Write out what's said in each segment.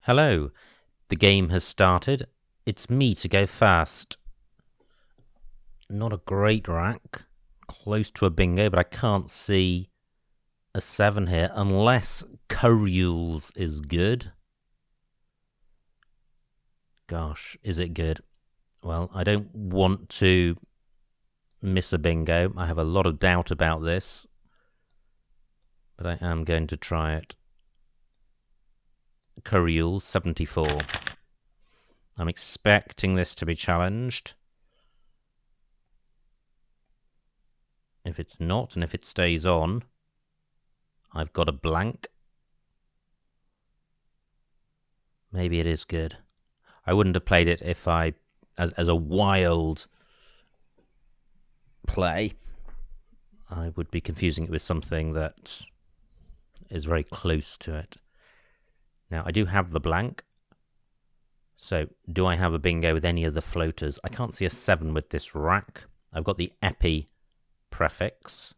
Hello, the game has started. It's me to go first. Not a great rack. Close to a bingo, but I can't see a 7 here unless Currules is good. Gosh, is it good? Well, I don't want to miss a bingo. I have a lot of doubt about this, but I am going to try it. Currules, 74. I'm expecting this to be challenged. If it's not, and if it stays on, I've got a blank. Maybe it is good. I wouldn't have played it if I, as a wild play, I would be confusing it with something that is very close to it. Now, I do have the blank. So, do I have a bingo with any of the floaters? I can't see a 7 with this rack. I've got the epi prefix.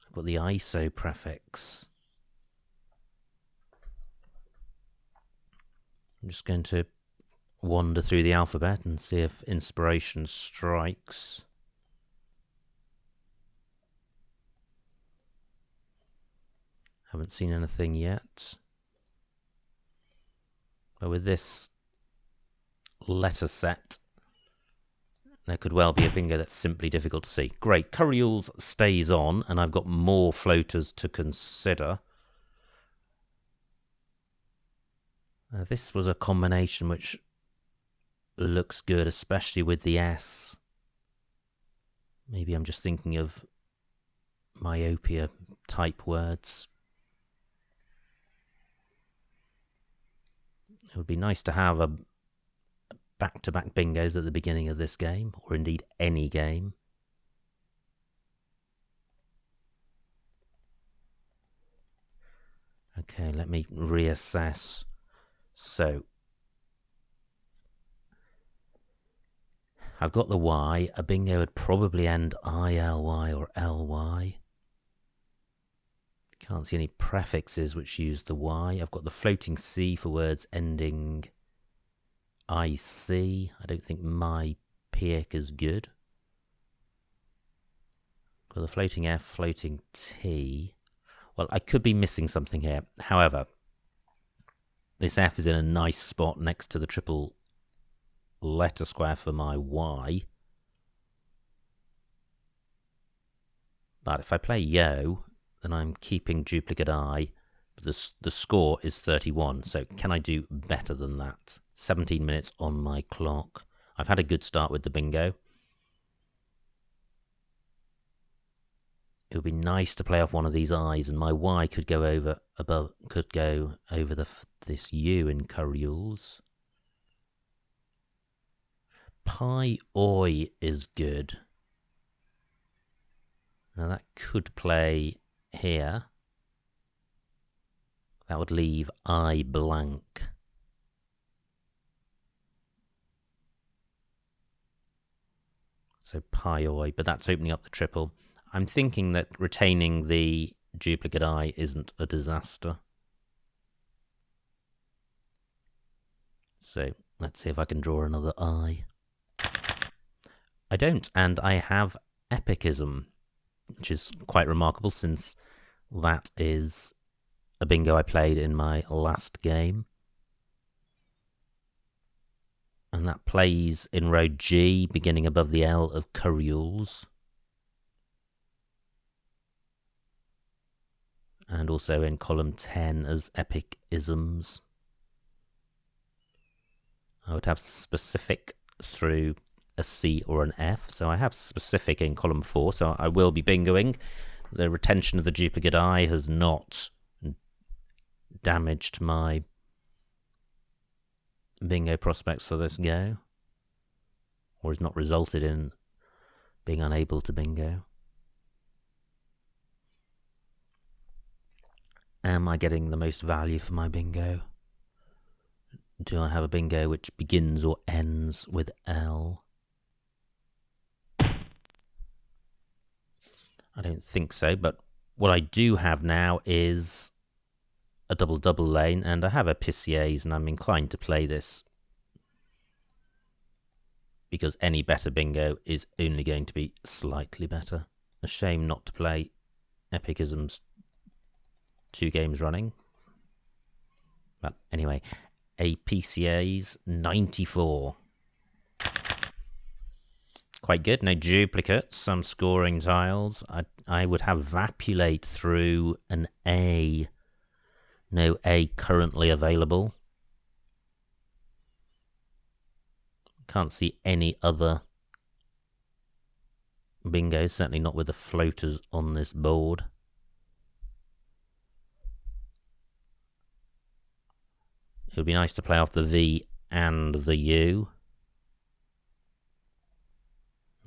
I've got the ISO prefix. I'm just going to wander through the alphabet and see if inspiration strikes. Haven't seen anything yet. But with this letter set, there could well be a bingo that's simply difficult to see. Great, Currules stays on, and I've got more floaters to consider. This was a combination which looks good, especially with the S. Maybe I'm just thinking of myopia type words. It would be nice to have a back-to-back bingos at the beginning of this game, or indeed any game. Okay, let me reassess. So, I've got the Y. A bingo would probably end ILY or LY. Can't see any prefixes which use the Y. I've got the floating C for words ending IC. I don't think my PIC is good. Got the floating F, floating T. Well, I could be missing something here. However, this F is in a nice spot next to the triple letter square for my Y. But if I play Yo, then I'm keeping duplicate I. The score is 31, so can I do better than that? 17 minutes on my clock. I've had a good start with the bingo. It would be nice to play off one of these I's, and my Y could go over this U in Currules. Pi Oi is good. Now that could play here. That would leave I blank. So Pi Oi, but that's opening up the triple. I'm thinking that retaining the duplicate I isn't a disaster. So let's see if I can draw another I. I don't, and I have epicism, which is quite remarkable since that is a bingo I played in my last game. And that plays in row G, beginning above the L of Currules. And also in column 10 as epic isms. I would have specific through a C or an F. So I have specific in column 4, so I will be bingoing. The retention of the duplicate I has not damaged my bingo prospects for this go, or has not resulted in being unable to bingo. Am I getting the most value for my bingo? Do I have a bingo which begins or ends with L? I don't think so, but what I do have now is a double-double lane, and I have a Pissiers, and I'm inclined to play this because any better bingo is only going to be slightly better. A shame not to play Epicisms 2 games running. But anyway, a PCA's 94. Quite good. No duplicates, some scoring tiles. I would have Vapulate through an A. No A currently available. Can't see any other bingos, certainly not with the floaters on this board. It would be nice to play off the V and the U.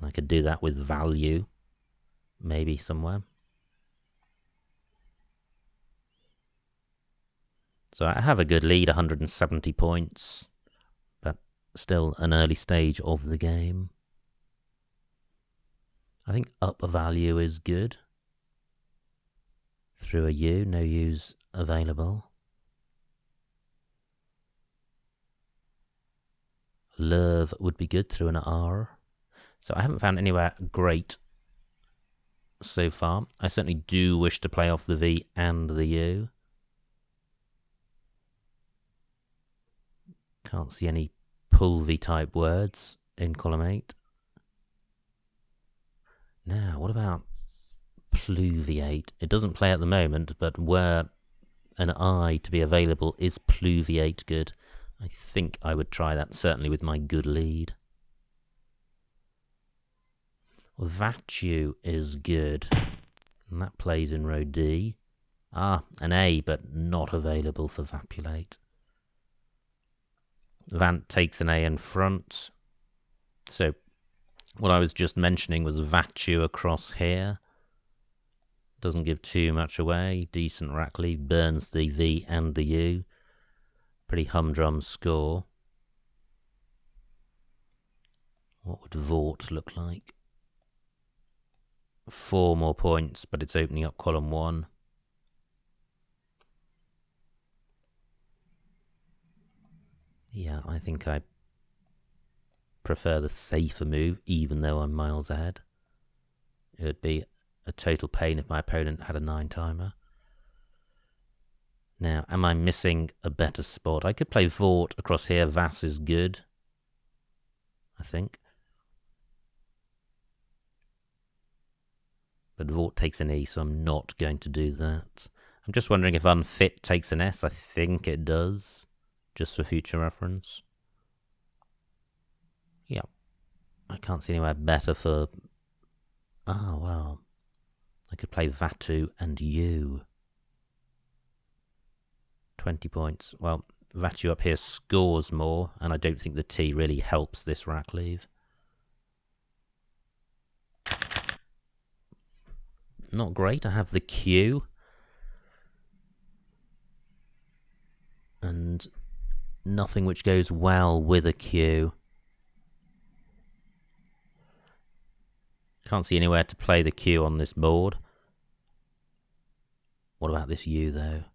I could do that with value, maybe somewhere. So I have a good lead, 170 points, but still an early stage of the game. I think up a value is good. Through a U, no U's available. Lerve would be good through an R. So I haven't found anywhere great so far. I certainly do wish to play off the V and the U. Can't see any pulvy type words in column 8. Now, what about pluviate? It doesn't play at the moment, but were an I to be available, is pluviate good? I think I would try that, certainly with my good lead. Vatu is good, and that plays in row D. Ah, an A, but not available for Vapulate. Vant takes an A in front. So what I was just mentioning was Vatu across here. Doesn't give too much away. Decent rack lead, burns the V and the U. Pretty humdrum score. What would Vort look like? 4 more points, but it's opening up column 1. Yeah, I think I prefer the safer move, even though I'm miles ahead. It would be a total pain if my opponent had a 9-timer. Now, am I missing a better spot? I could play Vort across here. Vass is good, I think. But Vort takes an E, so I'm not going to do that. I'm just wondering if Unfit takes an S. I think it does, just for future reference. Yeah. I can't see anywhere better for... Ah, well. I could play Vatu and U. 20 points. Well, Vatu up here scores more, and I don't think the T really helps this rack leave. Not great. I have the Q. And nothing which goes well with a Q. Can't see anywhere to play the Q on this board. What about this U, though?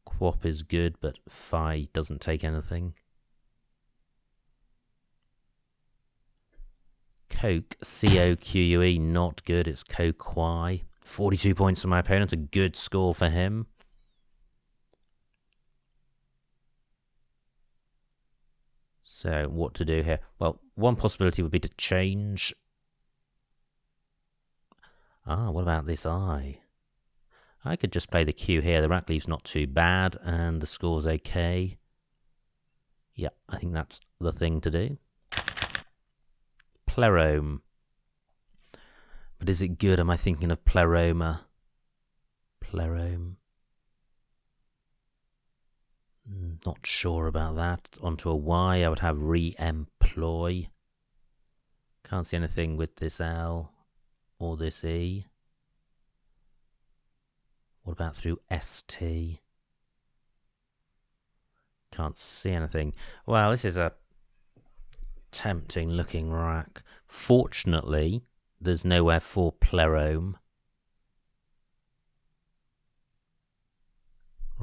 Quap is good, but Phi doesn't take anything. Coke, C-O-Q-U-E, not good. It's Coquai. 42 points for my opponent, a good score for him. So what to do here? Well, one possibility would be to change. Ah, what about this I? I could just play the Q here. The rack leave's not too bad, and the score's okay. Yeah, I think that's the thing to do. Plerome. But is it good? Am I thinking of Pleroma? Plerome. Not sure about that. Onto a Y, I would have re-employ. Can't see anything with this L or this E. What about through ST? Can't see anything. Well, this is a tempting looking rack. Fortunately, there's nowhere for Plerome.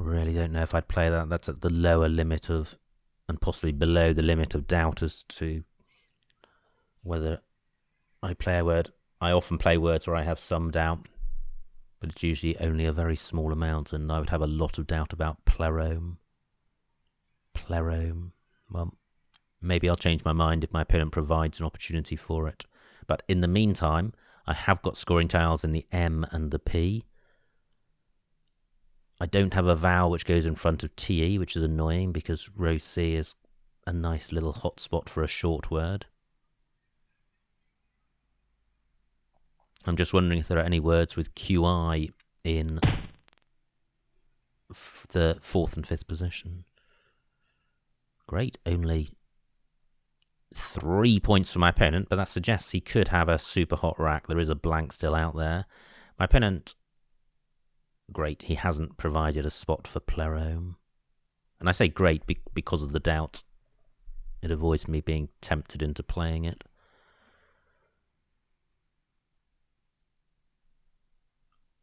Really don't know if I'd play that. That's at the lower limit of, and possibly below the limit of doubt as to whether I play a word. I often play words where I have some doubt, but it's usually only a very small amount, and I would have a lot of doubt about plerome. Plerome. Well, maybe I'll change my mind if my opponent provides an opportunity for it. But in the meantime, I have got scoring tiles in the M and the P. I don't have a vowel which goes in front of TE, which is annoying because row C is a nice little hotspot for a short word. I'm just wondering if there are any words with QI in the 4th and 5th position. Great, only 3 points for my opponent, but that suggests he could have a super hot rack. There is a blank still out there. My opponent, great, he hasn't provided a spot for plerome. And I say great because of the doubt. It avoids me being tempted into playing it.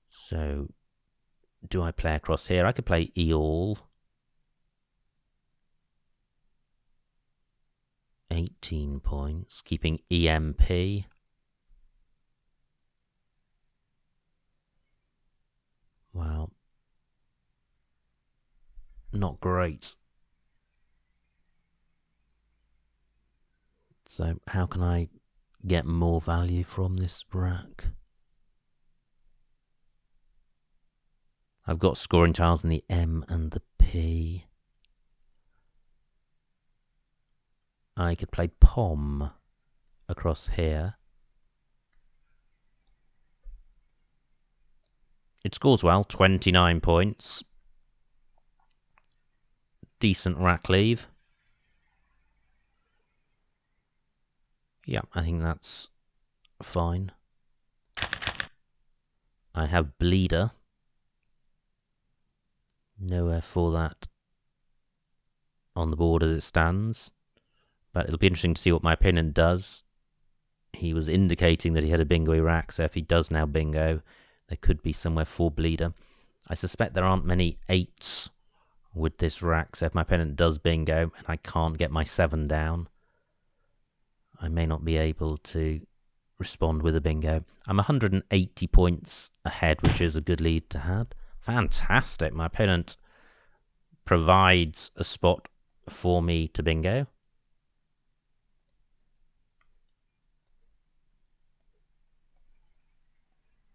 So, do I play across here? I could play E-all. 18 points, keeping EMP. Wow. Not great. So how can I get more value from this rack? I've got scoring tiles in the M and the P. I could play Pom across here. It scores well, 29 points. Decent rack leave. Yeah, I think that's fine. I have Bleeder. Nowhere for that on the board as it stands. But it'll be interesting to see what my opponent does. He was indicating that he had a bingo rack, so if he does now bingo, there could be somewhere for Bleeder. I suspect there aren't many 8s with this rack, so if my opponent does bingo and I can't get my 7 down, I may not be able to respond with a bingo. I'm 180 points ahead, which is a good lead to have. Fantastic. My opponent provides a spot for me to bingo.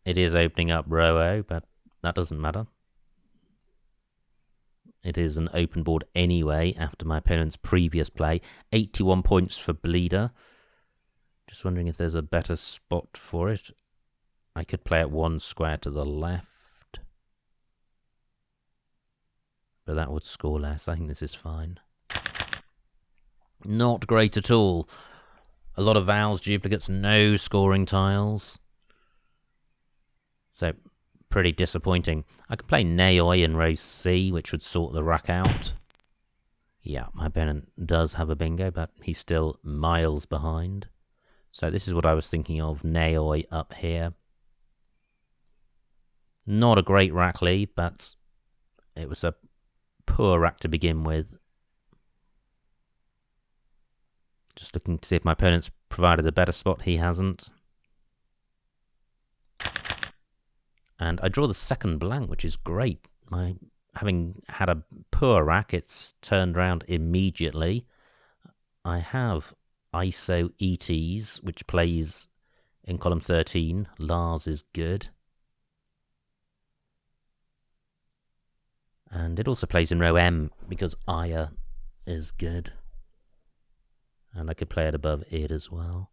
It is opening up row O, but that doesn't matter. It is an open board anyway after my opponent's previous play. 81 points for Bleeder. Just wondering if there's a better spot for it. I could play it 1 square to the left, but that would score less. I think this is fine. Not great at all. A lot of vowels, duplicates, no scoring tiles. So, pretty disappointing. I could play Naoi in row C, which would sort the rack out. Yeah, my opponent does have a bingo, but he's still miles behind. So this is what I was thinking of, Naoi up here. Not a great rack lead, but it was a poor rack to begin with. Just looking to see if my opponent's provided a better spot. He hasn't. And I draw the second blank, which is great. Having had a poor rack, it's turned around immediately. I have ISO ETs, which plays in column 13. Lars is good. And it also plays in row M because Aya is good. And I could play it above it as well.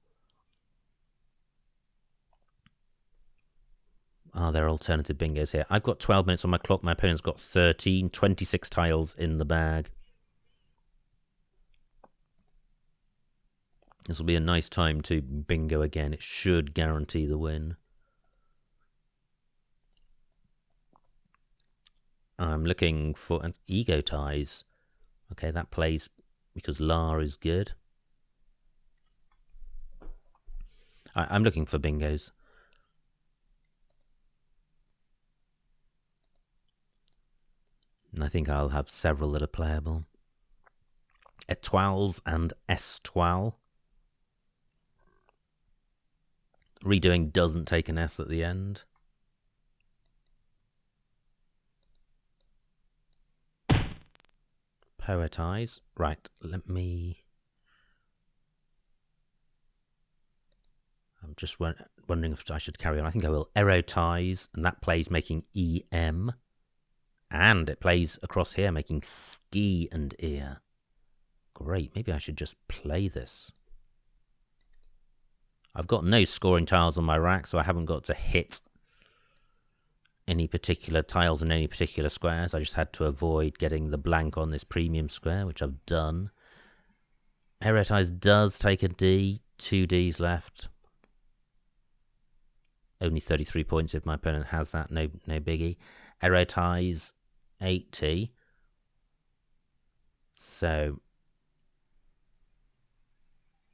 There are alternative bingos here. I've got 12 minutes on my clock. My opponent's got 13, 26 tiles in the bag. This will be a nice time to bingo again. It should guarantee the win. I'm looking for an ego ties. Okay, that plays because La is good. I'm looking for bingos. And I think I'll have several that are playable. Étoiles and Estoile. Redoing doesn't take an S at the end. Poetize. Right, let me... I'm just wondering if I should carry on. I think I will. Erotize, and that plays making EM. And it plays across here making ski and ear. Great, maybe I should just play this. I've got no scoring tiles on my rack, so I haven't got to hit any particular tiles in any particular squares. I just had to avoid getting the blank on this premium square, which I've done. Erotize does take a D, 2 Ds left. Only 33 points if my opponent has that, no biggie. Erotize 80. So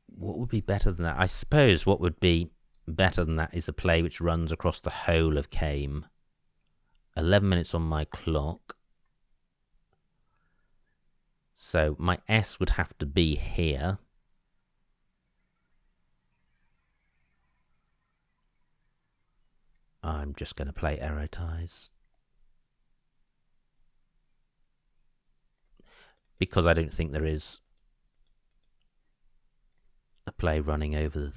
what would be better than that? I suppose what would be better than that is a play which runs across the whole of game. 11 minutes on my clock. So my S would have to be here. I'm just going to play Erotize. Because I don't think there is a play running over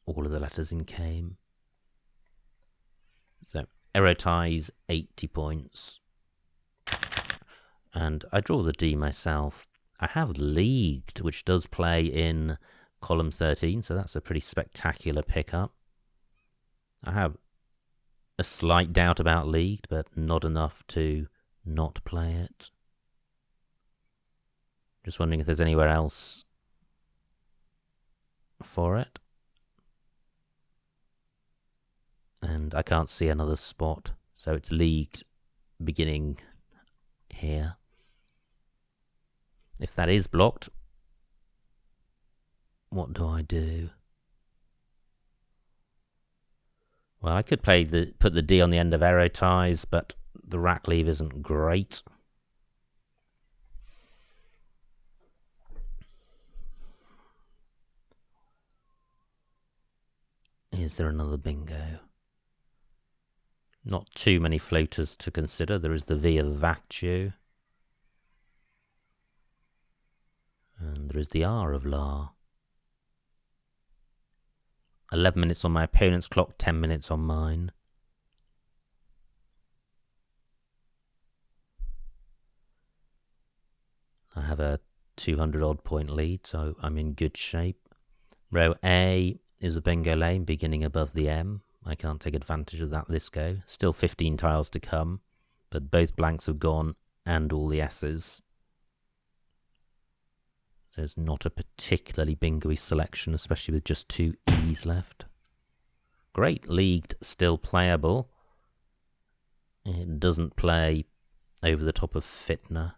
all of the letters in game. So Erotize 80 points. And I draw the D myself. I have Leagued, which does play in column 13, so that's a pretty spectacular pickup. I have a slight doubt about Leagued, but not enough to not play it. Just wondering if there's anywhere else for it. And I can't see another spot, so it's Leagued beginning here. If that is blocked, what do I do? Well, I could put the D on the end of Erotize, but the rack leave isn't great. Is there another bingo? Not too many floaters to consider. There is the V of Vatu. And there is the R of La. 11 minutes on my opponent's clock, 10 minutes on mine. I have a 200 odd point lead, so I'm in good shape. Row A is a bingo lane beginning above the M. I can't take advantage of that this go. Still 15 tiles to come, but both blanks have gone and all the S's. So it's not a particularly bingo-y selection, especially with just 2 E's left. Great, Leagued still playable. It doesn't play over the top of Fitna.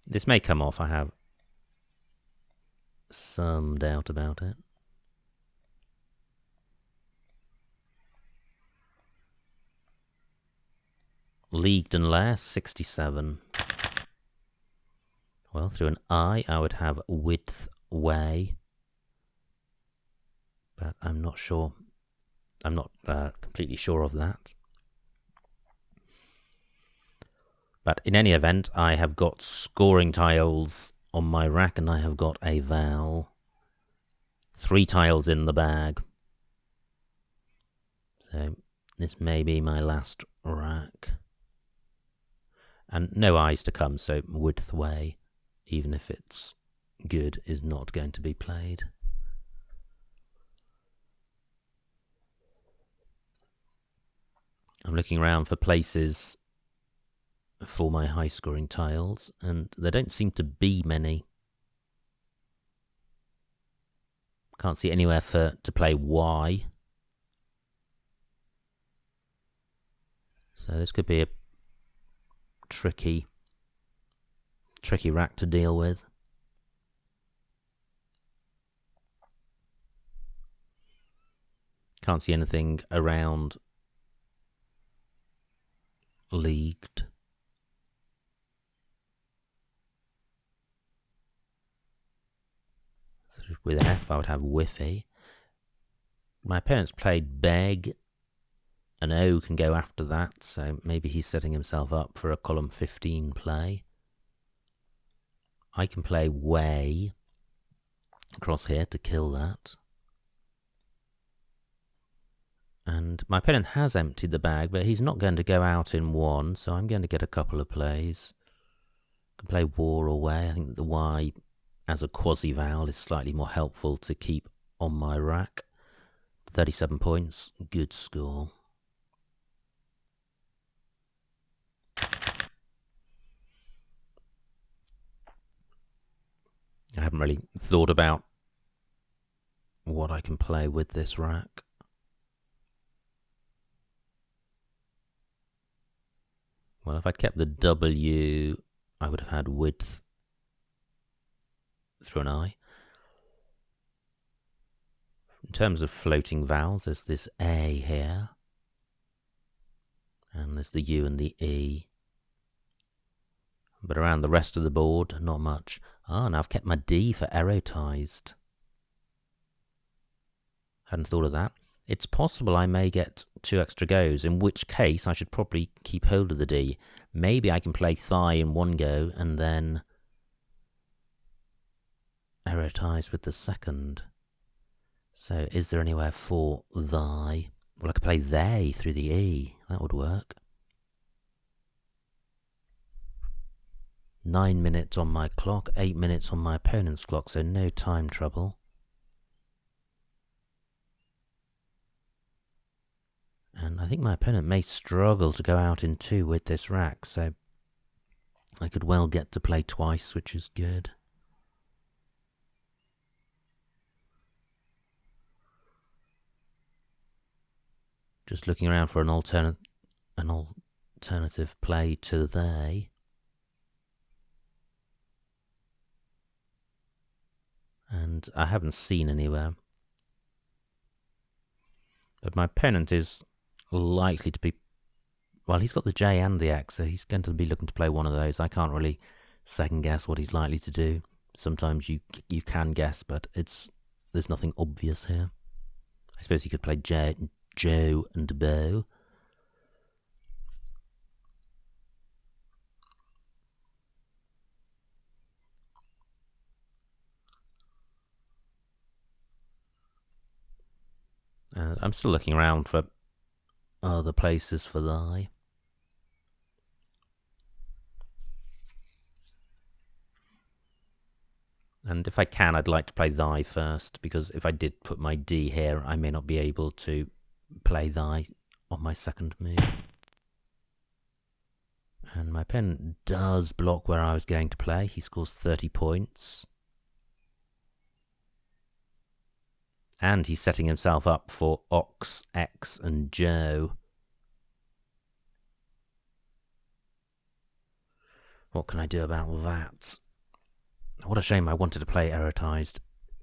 This may come off, I have some doubt about it. Leagued and Lair, 67. Well, through an I would have Width Way. But I'm not sure. I'm not completely sure of that. But in any event, I have got scoring tiles on my rack and I have got a vowel. 3 tiles in the bag. So this may be my last rack. And no I's to come, so Width Way, even if it's good, is not going to be played. I'm looking around for places for my high scoring tiles, and there don't seem to be many. Can't see anywhere to play Y. So this could be a tricky rack to deal with. Can't see anything around Leagued. With an F, I would have whiffy. My opponent's played beg. An O can go after that, so maybe he's setting himself up for a column 15 play. I can play way across here to kill that. And my opponent has emptied the bag, but he's not going to go out in one, so I'm going to get a couple of plays. I can play war or way. I think the Y as a quasi-vowel is slightly more helpful to keep on my rack. 37 points, good score. I haven't really thought about what I can play with this rack. Well, if I'd kept the W, I would have had width through an I. In terms of floating vowels, there's this A here. And there's the U and the E. But around the rest of the board, not much. Ah, now I've kept my D for erotized. Hadn't thought of that. It's possible I may get 2 extra goes, in which case I should probably keep hold of the D. Maybe I can play thigh in one go and then erotize with the second. So is there anywhere for thy? Well, I could play they through the E. That would work. 9 minutes on my clock, 8 minutes on my opponent's clock, so no time trouble. And I think my opponent may struggle to go out in 2 with this rack, so I could well get to play twice, which is good. Just looking around for an alternative play to they. And I haven't seen anywhere. But my opponent is likely to be... Well, he's got the J and the X, so he's going to be looking to play one of those. I can't really second guess what he's likely to do. Sometimes you can guess, but there's nothing obvious here. I suppose he could play Joe and Bo. I'm still looking around for other places for thy. And if I can, I'd like to play thy first, because if I did put my D here, I may not be able to play thy on my second move. And my opponent does block where I was going to play. He scores 30 points. And he's setting himself up for Ox, X, and Joe. What can I do about that? What a shame, I wanted to play erotized.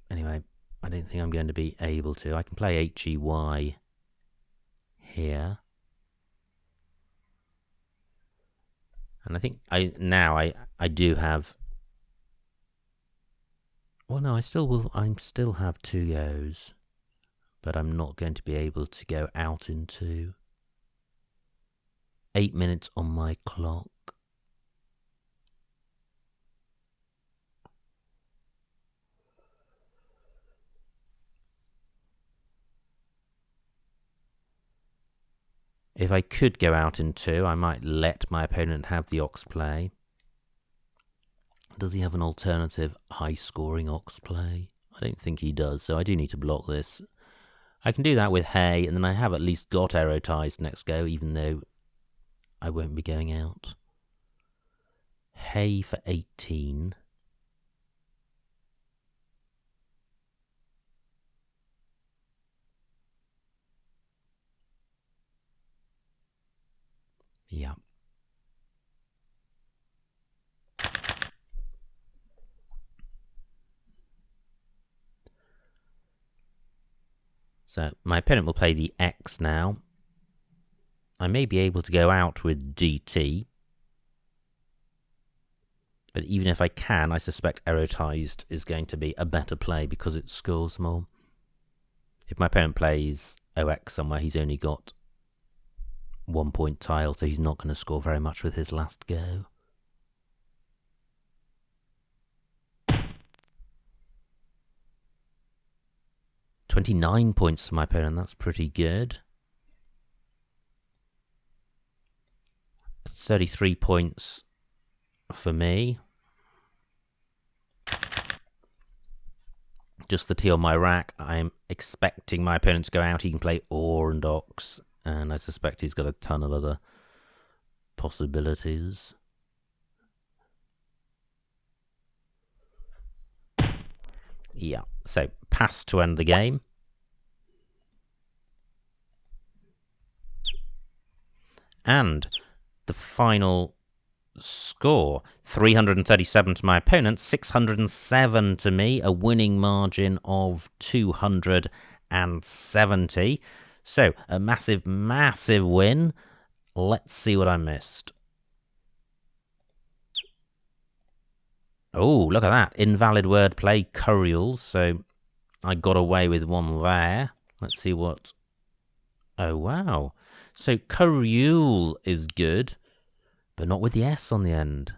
Anyway, I don't think I'm going to be able to. I can play H-E-Y here. And I think I do have... Well, no, I still have 2 goes. But I'm not going to be able to go out into 8 minutes on my clock. If I could go out in 2, I might let my opponent have the Ox play. Does he have an alternative high-scoring Ox play? I don't think he does, so I do need to block this. I can do that with hay, and then I have at least got erotized next go, even though I won't be going out. Hay for 18. Yeah. So my opponent will play the X now. I may be able to go out with DT. But even if I can, I suspect erotized is going to be a better play because it scores more. If my opponent plays OX somewhere, he's only got 1 point tile, so he's not going to score very much with his last go. $29 points for my opponent, that's pretty good. 33 points for me. Just the T on my rack. I'm expecting my opponent to go out. He can play Or and Ox, and I suspect he's got a ton of other possibilities. Yeah, so pass to end the game. And the final score, 337 to my opponent, 607 to me, a winning margin of 270. So a massive, massive win. Let's see what I missed. Oh, look at that. Invalid wordplay, Curials. So I got away with one there. Let's see what... Oh, wow. So Curial is good, but not with the S on the end.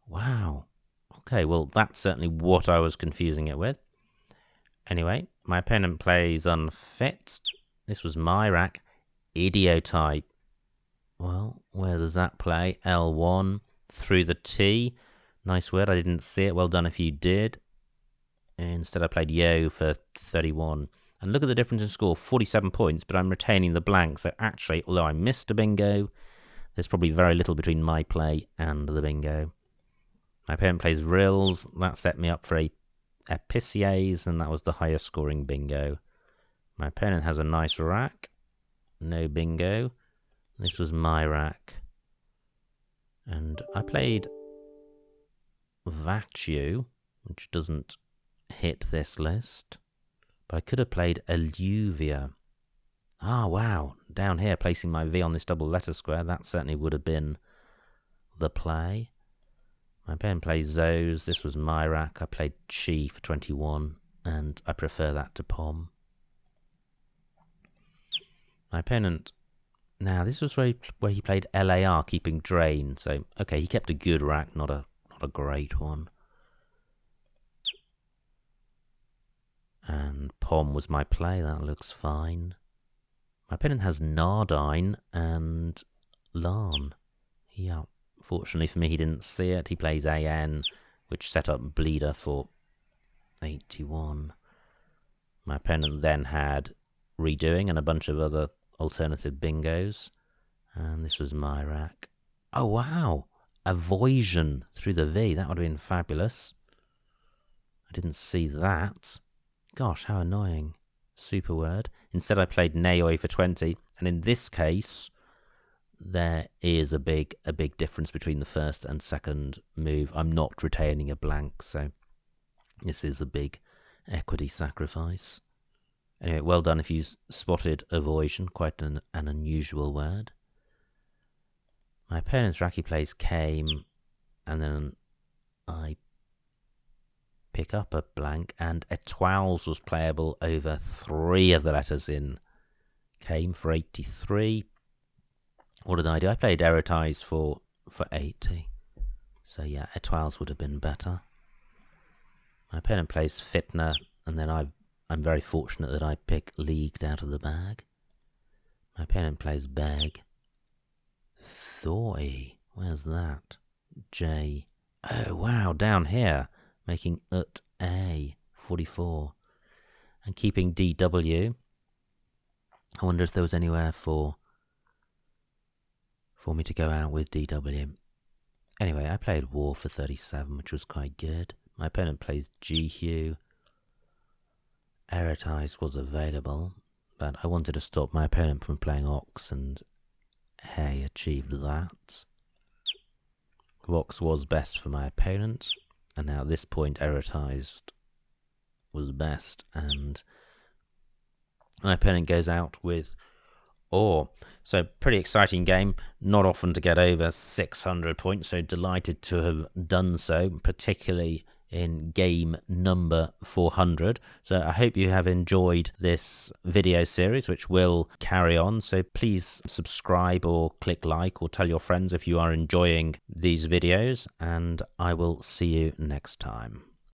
Wow. Okay, well, that's certainly what I was confusing it with. Anyway, my opponent plays Unfit. This was my rack. Idiotype. Well, where does that play? L1 through the T. Nice word. I didn't see it. Well done if you did. Instead, I played Yo for 31. And look at the difference in score. 47 points, but I'm retaining the blank. So actually, although I missed a bingo, there's probably very little between my play and the bingo. My opponent plays Rills. That set me up for a Epiciers, and that was the highest scoring bingo. My opponent has a nice rack. No bingo. This was my rack. And I played Vatu, which doesn't hit this list. But I could have played Alluvia. Ah, wow. Down here, placing my V on this double letter square, that certainly would have been the play. My opponent plays Zoes. This was my rack. I played Chi for 21, and I prefer that to Pom. My opponent... Now, this was where he played LAR, keeping Drain. So, okay, he kept a good rack, not a great one. And Pom was my play. That looks fine. My opponent has Nardine and Larn. Yeah, fortunately for me, he didn't see it. He plays AN, which set up Bleeder for 81. My opponent then had Redoing and a bunch of other alternative bingos. And this was my rack. Oh, wow. Avoision through the V. That would have been fabulous. I didn't see that. Gosh, how annoying. Super word. Instead, I played Neoi for 20. And in this case, there is a big difference between the first and second move. I'm not retaining a blank, so this is a big equity sacrifice. Anyway, well done if you spotted Avoision. Quite an unusual word. My opponent's rack, he plays Came, and then I pick up a blank, and Etoiles was playable over 3 of the letters in Came for 83. What did I do? I played Erotise for 80. So yeah, Etoiles would have been better. My opponent plays Fitna, and then I'm very fortunate that I pick Leagued out of the bag. My opponent plays Beg. Thoi. Where's that? J. Oh, wow, down here. Making Ut A. 44. And keeping DW. I wonder if there was anywhere for me to go out with DW. Anyway, I played War for 37, which was quite good. My opponent plays GHU. Erotise was available, but I wanted to stop my opponent from playing Ox, and Hay achieved that. Ox was best for my opponent, and now at this point Erotized was best, and my opponent goes out with or. So pretty exciting game, not often to get over 600 points, so delighted to have done so, particularly in game number 400. So I hope you have enjoyed this video series, which will carry on. So please subscribe or click like or tell your friends if you are enjoying these videos, and I will see you next time.